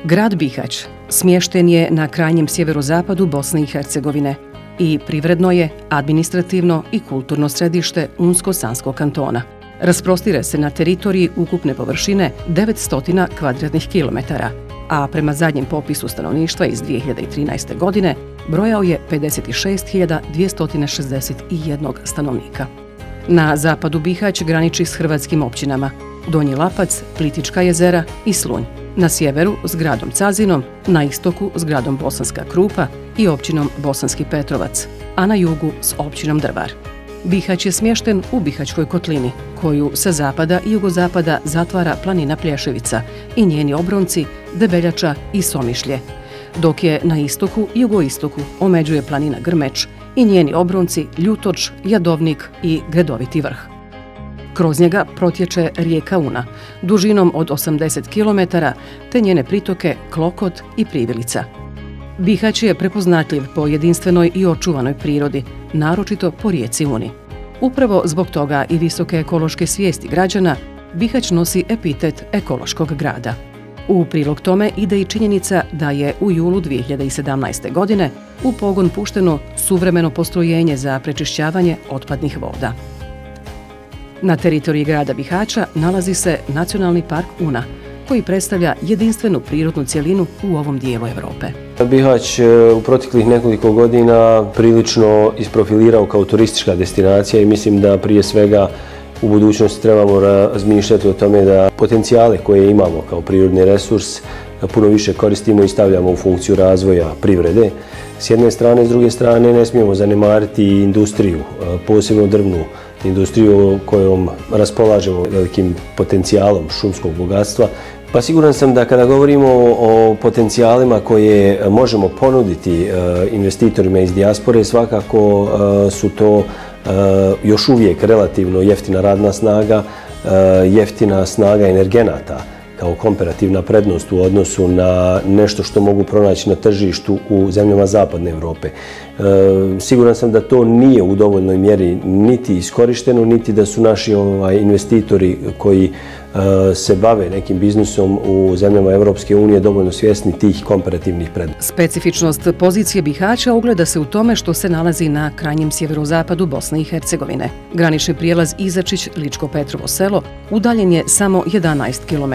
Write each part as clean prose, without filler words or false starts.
Grad Bihać smješten je na krajnjem sjeverozapadu Bosne i Hercegovine i privredno je, administrativno i kulturno središte Unsko-Sanskog kantona. Rasprostire se na teritoriji ukupne površine 900 kvadratnih kilometara, a prema zadnjem popisu stanovništva iz 2013. godine brojao je 56.261 stanovnika. Na zapadu Bihać graniči s hrvatskim općinama Donji Lapac, Plitvička jezera i Slunj. Na sjeveru s gradom Cazinom, na istoku s gradom Bosanska Krupa i općinom Bosanski Petrovac, a na jugu s općinom Drvar. Bihać je smješten u Bihaćkoj kotlini, koju sa zapada i jugozapada zatvara planina Plješevica i njeni obronci Debeljača i Somišlje, dok je na istoku i jugoistoku omeđuje planina Grmeć i njeni obronci Ljutoč, Jadovnik i Gredoviti vrh. Kroz njega protječe rijeka Una, dužinom od 80 km, te njene pritoke Klokot i Privilica. Bihać je prepoznatljiv po jedinstvenoj i očuvanoj prirodi, naročito po rijeci Uni. Upravo zbog toga i visoke ekološke svijesti građana, Bihać nosi epitet ekološkog grada. U prilog tome ide i činjenica da je u julu 2017. godine u pogon pušteno suvremeno postrojenje za prečišćavanje otpadnih voda. Na teritoriji grada Bihaća nalazi se Nacionalni park Una, koji predstavlja jedinstvenu prirodnu cjelinu u ovom dijelu Europe. Bihać u proteklih nekoliko godina prilično isprofilirao kao turistička destinacija i mislim da prije svega u budućnosti trebamo razmišljati o tome da potencijale koje imamo kao prirodni resurs puno više koristimo i stavljamo u funkciju razvoja privrede. S jedne strane, s druge strane ne smijemo zanemariti industriju, posebno drvnu industriju kojom raspolažemo velikim potencijalom šumskog bogatstva. Pa siguran sam da kada govorimo o potencijalima koje možemo ponuditi investitorima iz dijaspore, svakako su to još uvijek relativno jeftina radna snaga, jeftina snaga energenata kao komparativna prednost u odnosu na nešto što mogu pronaći na tržištu u zemljama zapadne Europe. Siguran sam da to nije u dovoljnoj mjeri niti iskorišteno, niti da su naši investitori koji se bave nekim biznisom u zemljama Europske unije dovoljno svjesni tih komparativnih prednosti. Specifičnost pozicije Bihaća ogleda se u tome što se nalazi na krajnjem sjeverozapadu Bosne i Hercegovine. Granični prijelaz Izačić-Ličko-Petrovo selo udaljen je samo 11 km,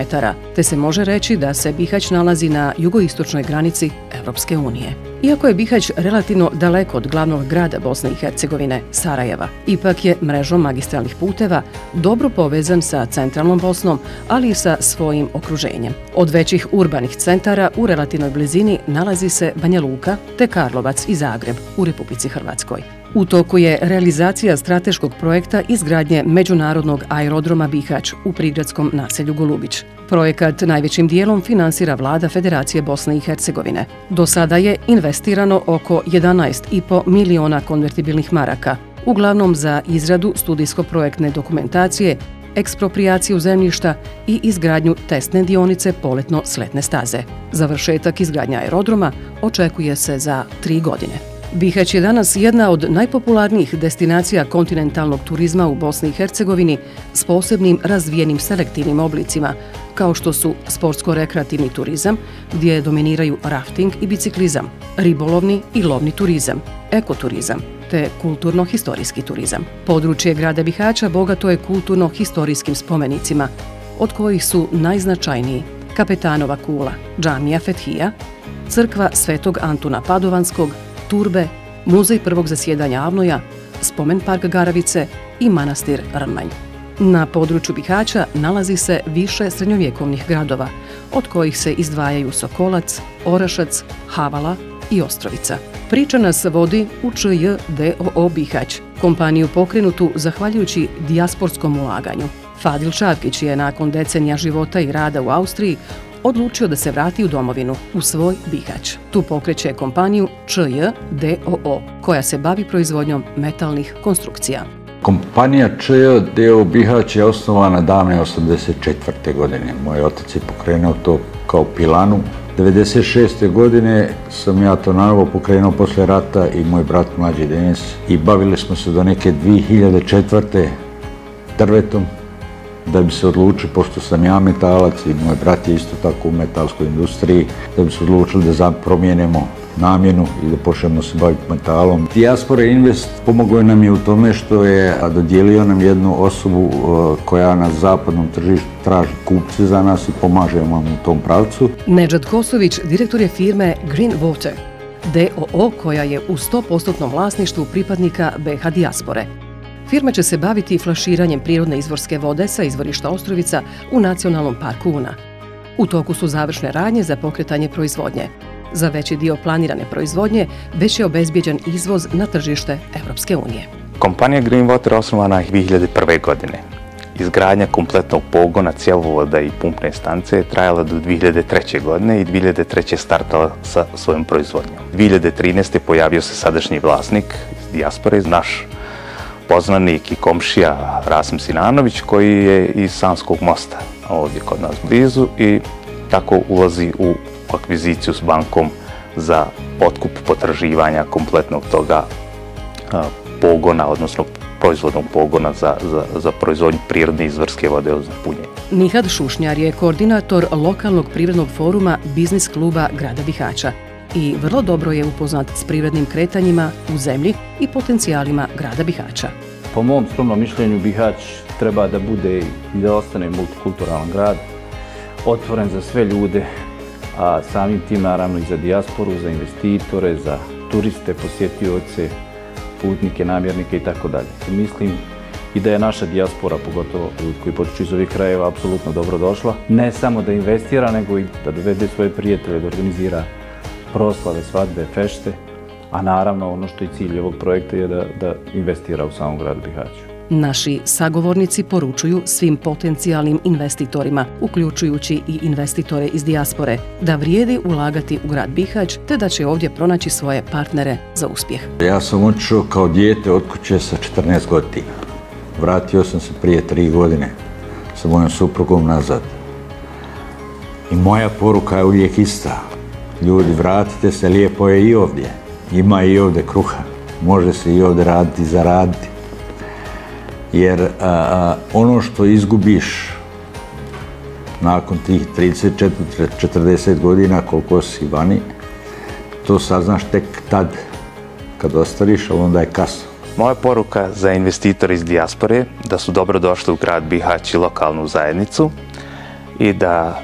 te se može reći da se Bihać nalazi na jugoistočnoj granici Europske unije. Iako je Bihać relativno daleko od glavnog grada Bosne i Hercegovine, Sarajeva, ipak je mrežom magistralnih puteva dobro povezan sa centralnom Bosnom, ali i sa svojim okruženjem. Od većih urbanih centara u relativnoj blizini nalazi se Banja Luka te Karlovac i Zagreb u Republici Hrvatskoj. U toku je realizacija strateškog projekta izgradnje međunarodnog aerodroma Bihać u prigradskom naselju Golubić. Projekat najvećim dijelom finansira Vlada Federacije Bosne i Hercegovine. Do sada je investirano oko 11,5 miliona konvertibilnih maraka, uglavnom za izradu studijsko-projektne dokumentacije, eksproprijaciju zemljišta i izgradnju testne dionice poletno-sletne staze. Završetak izgradnje aerodroma očekuje se za 3 godine. Bihać je danas jedna od najpopularnijih destinacija kontinentalnog turizma u Bosni i Hercegovini s posebnim razvijenim selektivnim oblicima, kao što su sportsko-rekreativni turizam, gdje dominiraju rafting i biciklizam, ribolovni i lovni turizam, ekoturizam, te kulturno-historijski turizam. Područje grada Bihaća bogato je kulturno-historijskim spomenicima, od kojih su najznačajniji Kapetanova kula, džamija Fethija, crkva Svetog Antuna Padovanskog, Turbe, muzej prvog zasjedanja Avnoja, spomen park Garavice i manastir Rmanj. Na području Bihaća nalazi se više srednjovjekovnih gradova, od kojih se izdvajaju Sokolac, Orašac, Havala i Ostrovica. Priča nas vodi u ČJ.d.o.o. Bihać, kompaniju pokrenutu zahvaljujući dijasporskom ulaganju. Fadil Čavkić je nakon decenija života i rada u Austriji odlučio da se vrati u domovinu, u svoj Bihać. Tu pokreće kompaniju ČJ.d.o.o. koja se bavi proizvodnjom metalnih konstrukcija. Kompanija ČJ.d.o.o. Bihać je osnovana davne 1984. godine. Moj otac je pokrenuo to kao pilanu. 1996. godine sam ja to naravno pokrenuo posle rata i moj brat mlađi Denis i bavili smo se do neke 2004. drvetom, da bi se odlučili, pošto sam ja metalac i moj brat je isto tako u metalskoj industriji, da bi se odlučili da promijenimo namjenu i da počnemo se baviti metalom. Diaspora Invest pomogao nam je u tome što je dodijelio nam jednu osobu koja na zapadnom tržištu traži kupce za nas i pomaže nam u tom pravcu. Nedžad Kosović direktor je firme Green Water, d.o.o. koja je u 100% vlasništvu pripadnika BiH dijaspore. Firma će se baviti flaširanjem prirodne izvorske vode sa izvorišta Ostrovica u Nacionalnom parku Una. U toku su završne radnje za pokretanje proizvodnje. Za veći dio planirane proizvodnje već je obezbijeđen izvoz na tržište Evropske unije. Kompanija Green Water osnovana je 2001. godine. Izgradnja kompletnog pogona, cjevovoda i pumpne stanice je trajala do 2003. godine i 2003. startala sa svojom proizvodnjom. 2013. pojavio se sadašnji vlasnik iz dijaspore, naš poznanik i komšija Rasim Sinanović, koji je iz Sanskog mosta ovdje kod nas blizu i tako ulazi u akviziciju s bankom za otkup potraživanja kompletnog toga pogona, odnosno proizvodnog pogona za proizvodnju prirodne izvorske vode od punjenja. Nihad Šušnjar je koordinator lokalnog privrednog foruma Biznis kluba grada Bihaća i vrlo dobro je upoznat s privrednim kretanjima u zemlji i potencijalima grada Bihaća. Po mom skromnom mišljenju Bihać treba da bude i da ostane multikulturalan grad, otvoren za sve ljude, a samim tim naravno i za dijasporu, za investitore, za turiste, posjetioce, putnike, namjernike itd. Mislim i da je naša dijaspora, pogotovo ljudi koji potiču iz ovih krajeva, apsolutno dobro došla. Ne samo da investira, nego i da dovede svoje prijatelje, da organizira proslave, svadbe, fešte, a naravno ono što je cilj ovog projekta je da investira u samom gradu Bihaću. Naši sagovornici poručuju svim potencijalnim investitorima, uključujući i investitore iz dijaspore, da vrijedi ulagati u grad Bihać te da će ovdje pronaći svoje partnere za uspjeh. Ja sam otišao kao dijete od kuće sa 14 godina. Vratio sam se prije 3 godine sa mojom suprugom nazad. I moja poruka je uvijek ista. Ljudi, vratite se, lijepo je i ovdje. Ima i ovdje kruha. Može se i ovdje raditi i zaraditi. Jer ono što izgubiš nakon tih 30-40 godina koliko si vani, to saznaš tek tad kad ostariš, ali onda je kasno. Moja poruka za investitore iz dijaspore da su dobro došli u grad Bihać i lokalnu zajednicu i da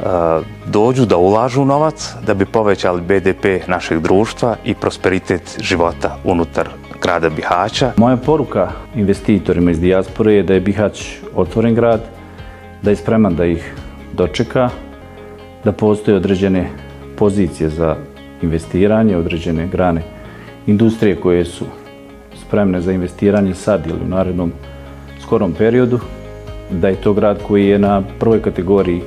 dođu da ulažu novac da bi povećali BDP našeg društva i prosperitet života unutar grada Bihaća. Moja poruka investitorima iz dijaspore je da je Bihać otvoren grad, da je spreman da ih dočeka, da postoje određene pozicije za investiranje, određene grane industrije koje su spremne za investiranje sad ili u narednom skorom periodu, da je to grad koji je na prvoj kategoriji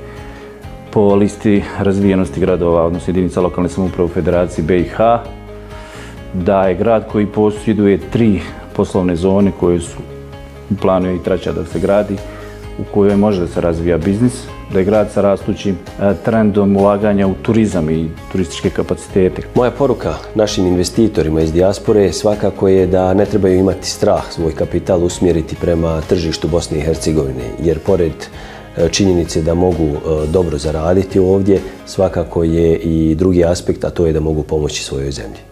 po listi razvijenosti gradova, odnosno jedinica lokalne samouprave u Federaciji BiH, da je grad koji posjeduje 3 poslovne zone koje su u planu je i treća da se gradi, u kojoj može da se razvija biznis, da je grad sa rastućim trendom ulaganja u turizam i turističke kapacitete. Moja poruka našim investitorima iz dijaspore svakako je da ne trebaju imati strah svoj kapital usmjeriti prema tržištu Bosne i Hercegovine, jer pored činjenice da mogu dobro zaraditi ovdje, svakako je i drugi aspekt, a to je da mogu pomoći svojoj zemlji.